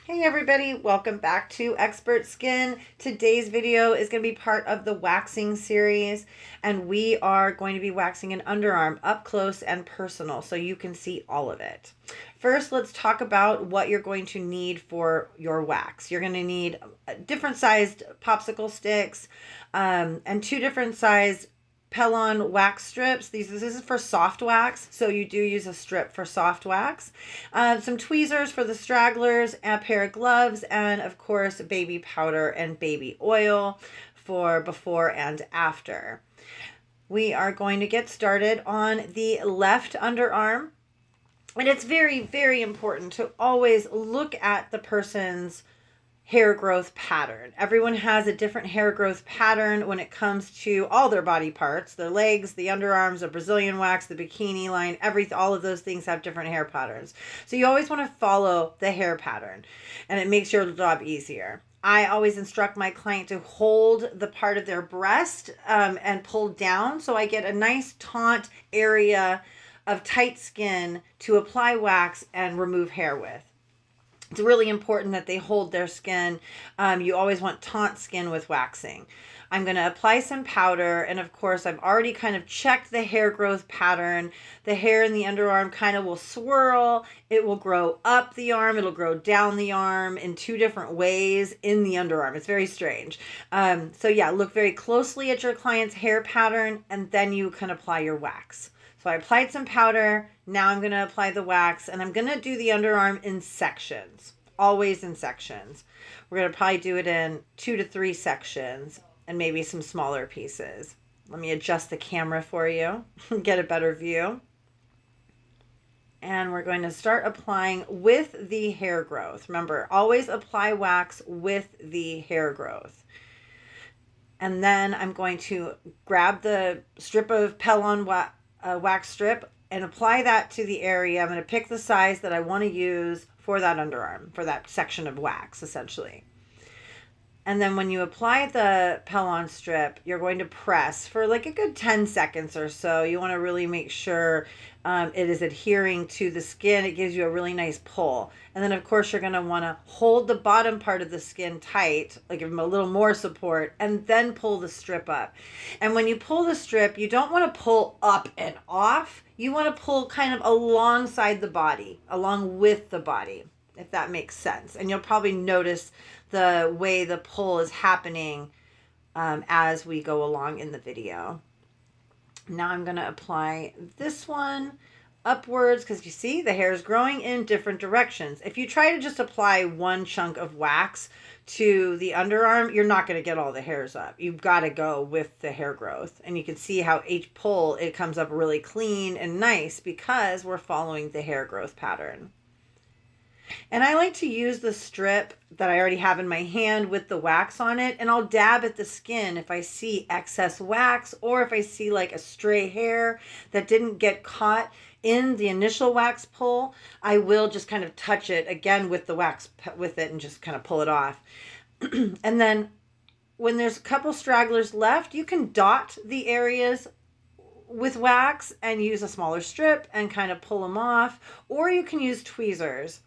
Hey everybody, welcome back to Expert Skin. Today's video is going to be part of the waxing series, and we are going to be waxing an underarm up close and personal so you can see all of it. First, let's talk about what you're going to need for your wax. You're going to need different sized popsicle sticks and two different sized pelon wax strips. This is for soft wax, so you do use a strip for soft wax. Some tweezers for the stragglers, a pair of gloves, and of course baby powder and baby oil for before and after. We are going to get started on the left underarm. And it's very, very important to always look at the person's hair growth pattern. Everyone has a different hair growth pattern when it comes to all their body parts, their legs, the underarms, the Brazilian wax, the bikini line, all of those things have different hair patterns. So you always want to follow the hair pattern, and it makes your job easier. I always instruct my client to hold the part of their breast and pull down, so I get a nice taut area of tight skin to apply wax and remove hair with. It's really important that they hold their skin. You always want taut skin with waxing. I'm going to apply some powder, and of course I've already kind of checked the hair growth pattern. The hair in the underarm kind of will swirl. It will grow up the arm. It'll grow down the arm in two different ways in the underarm. It's very strange. So yeah, look very closely at your client's hair pattern, and then you can apply your wax. So I applied some powder. Now I'm going to apply the wax, and I'm going to do the underarm in sections, always in sections. We're going to probably do it in 2 to 3 sections and maybe some smaller pieces. Let me adjust the camera for you, get a better view. And we're going to start applying with the hair growth. Remember, always apply wax with the hair growth. And then I'm going to grab the strip of pelon wax strip and apply that to the area. I'm going to pick the size that I want to use for that underarm, for that section of wax, essentially. And then when you apply the pelon strip, you're going to press for like a good 10 seconds or so. You want to really make sure it is adhering to the skin. It gives you a really nice pull. And then of course you're going to want to hold the bottom part of the skin tight, like give them a little more support, and then pull the strip up. And when you pull the strip, you don't want to pull up and off. You want to pull kind of alongside the body, along with the body, if that makes sense. And you'll probably notice the way the pull is happening as we go along in the video. Now I'm going to apply this one upwards because you see the hair is growing in different directions. If you try to just apply one chunk of wax to the underarm, you're not going to get all the hairs up. You've got to go with the hair growth. And you can see how each pull, it comes up really clean and nice because we're following the hair growth pattern. And I like to use the strip that I already have in my hand with the wax on it, and I'll dab at the skin if I see excess wax or if I see like a stray hair that didn't get caught in the initial wax pull. I will just kind of touch it again with the wax with it and just kind of pull it off. And then when there's a couple stragglers left, you can dot the areas with wax and use a smaller strip and kind of pull them off, or you can use tweezers.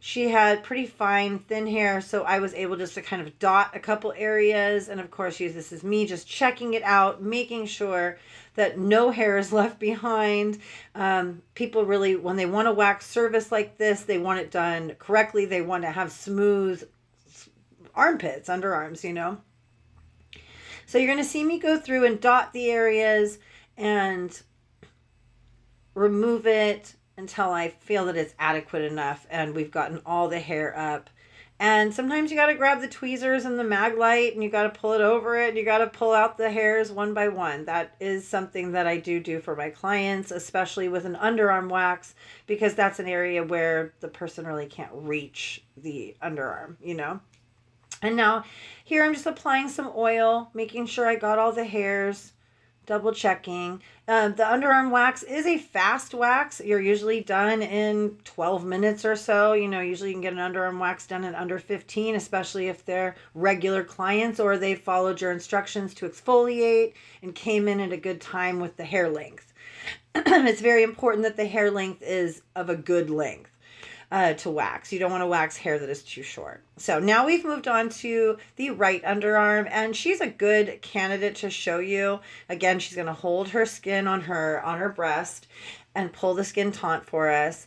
She had pretty fine, thin hair, so I was able just to kind of dot a couple areas. And of course, this is me just checking it out, making sure that no hair is left behind. People really, when they want a wax service like this, they want it done correctly. They want to have smooth armpits, underarms, you know. So you're going to see me go through and dot the areas and remove it until I feel that it's adequate enough and we've gotten all the hair up. And sometimes you got to grab the tweezers and the mag light and you got to pull it over it. You got to pull out the hairs one by one. That is something that I do for my clients, especially with an underarm wax, because that's an area where the person really can't reach the underarm, you know. And now here I'm just applying some oil, making sure I got all the hairs, double checking. The underarm wax is a fast wax. You're usually done in 12 minutes or so. You know, usually you can get an underarm wax done in under 15, especially if they're regular clients or they followed your instructions to exfoliate and came in at a good time with the hair length. It's very important that the hair length is of a good length. to wax. You don't want to wax hair that is too short. So now we've moved on to the right underarm, and she's a good candidate to show you. Again, she's going to hold her skin on her breast and pull the skin taut for us.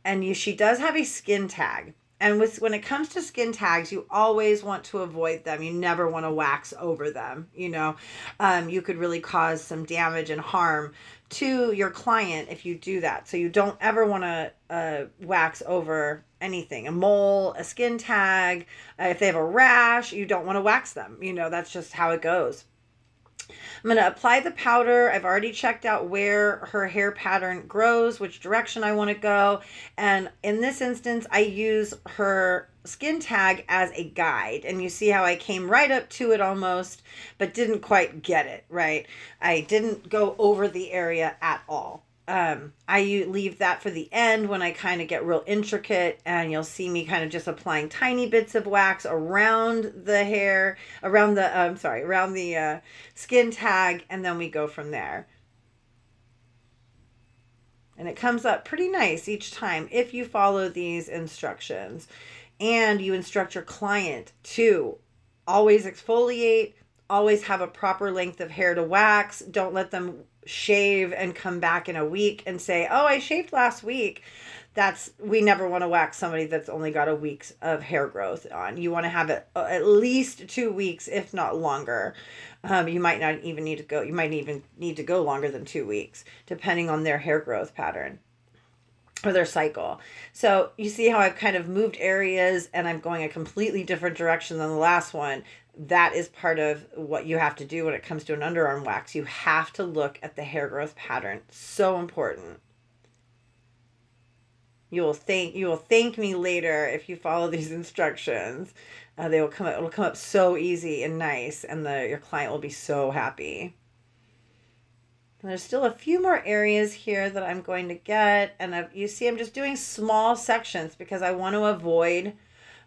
And she does have a skin tag. And when it comes to skin tags, you always want to avoid them. You never want to wax over them. You could really cause some damage and harm to your client if you do that. So you don't ever want to wax over anything. A mole, a skin tag, if they have a rash, you don't want to wax them. That's just how it goes. I'm going to apply the powder. I've already checked out where her hair pattern grows, which direction I want to go. And in this instance, I use her skin tag as a guide. And you see how I came right up to it almost, but didn't quite get it, right? I didn't go over the area at all. I leave that for the end when I kind of get real intricate, and you'll see me kind of just applying tiny bits of wax around the hair, around the skin tag, and then we go from there. And it comes up pretty nice each time if you follow these instructions, and you instruct your client to always exfoliate, always have a proper length of hair to wax. Don't let them shave and come back in a week and say, oh, I shaved last week. We never want to wax somebody that's only got a week's of hair growth on. You want to have it at least 2 weeks, if not longer. You might not even need to go. You might even need to go longer than 2 weeks, depending on their hair growth pattern or their cycle. So you see how I've kind of moved areas and I'm going a completely different direction than the last one. That is part of what you have to do when it comes to an underarm wax. You have to look at the hair growth pattern. So important. You will thank me later if you follow these instructions. It'll come up so easy and nice, and your client will be so happy. And there's still a few more areas here that I'm going to get, and you see I'm just doing small sections because I want to avoid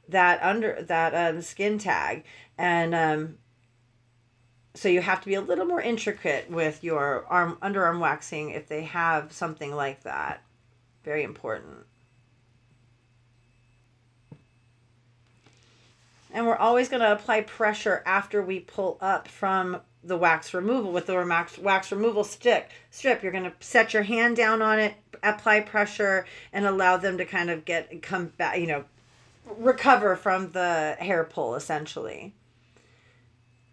that skin tag. And so you have to be a little more intricate with your underarm waxing if they have something like that. Very important. And we're always going to apply pressure after we pull up from the wax removal with the wax removal strip. You're going to set your hand down on it, apply pressure, and allow them to kind of come back, recover from the hair pull essentially.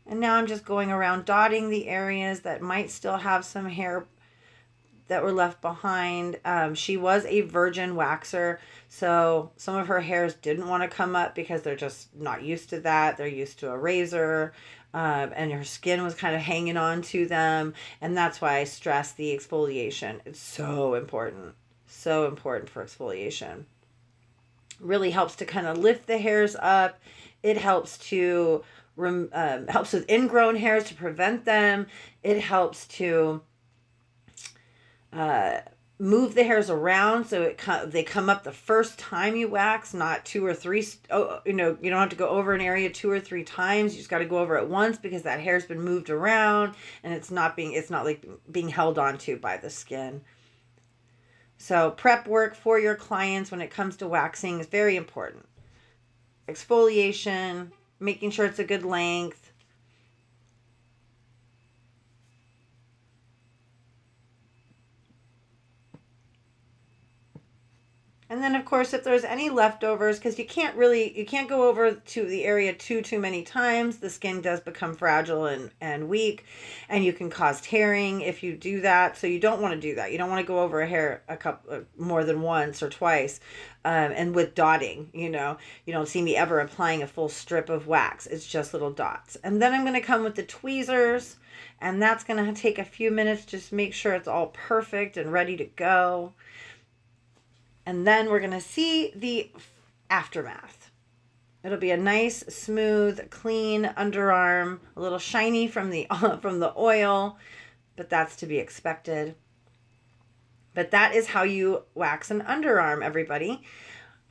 And now I'm just going around dotting the areas that might still have some hair that were left behind. She was a virgin waxer, so some of her hairs didn't want to come up because they're just not used to that. They're used to a razor, and her skin was kind of hanging on to them. And that's why I stress the exfoliation. It's so important for exfoliation. Really helps to kind of lift the hairs up. It helps to helps with ingrown hairs to prevent them. It helps to move the hairs around so they come up the first time you wax, not 2 or 3. You don't have to go over an area 2 or 3 times. You just got to go over it once because that hair's been moved around and it's not like being held onto by the skin. So prep work for your clients when it comes to waxing is very important. Exfoliation, making sure it's a good length. And then, of course, if there's any leftovers, because you can't go over to the area too many times. The skin does become fragile and weak, and you can cause tearing if you do that. So you don't want to do that. You don't want to go over a hair more than once or twice. And with dotting, you don't see me ever applying a full strip of wax. It's just little dots. And then I'm going to come with the tweezers, and that's going to take a few minutes. Just make sure it's all perfect and ready to go. And then we're going to see the aftermath. It'll be a nice, smooth, clean underarm, a little shiny from the oil, but that's to be expected. But that is how you wax an underarm, everybody.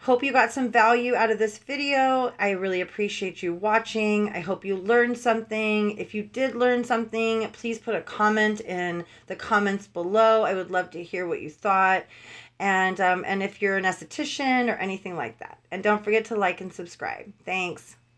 Hope you got some value out of this video. I really appreciate you watching. I hope you learned something. If you did learn something, please put a comment in the comments below. I would love to hear what you thought. And if you're an esthetician or anything like that. And don't forget to like and subscribe. Thanks.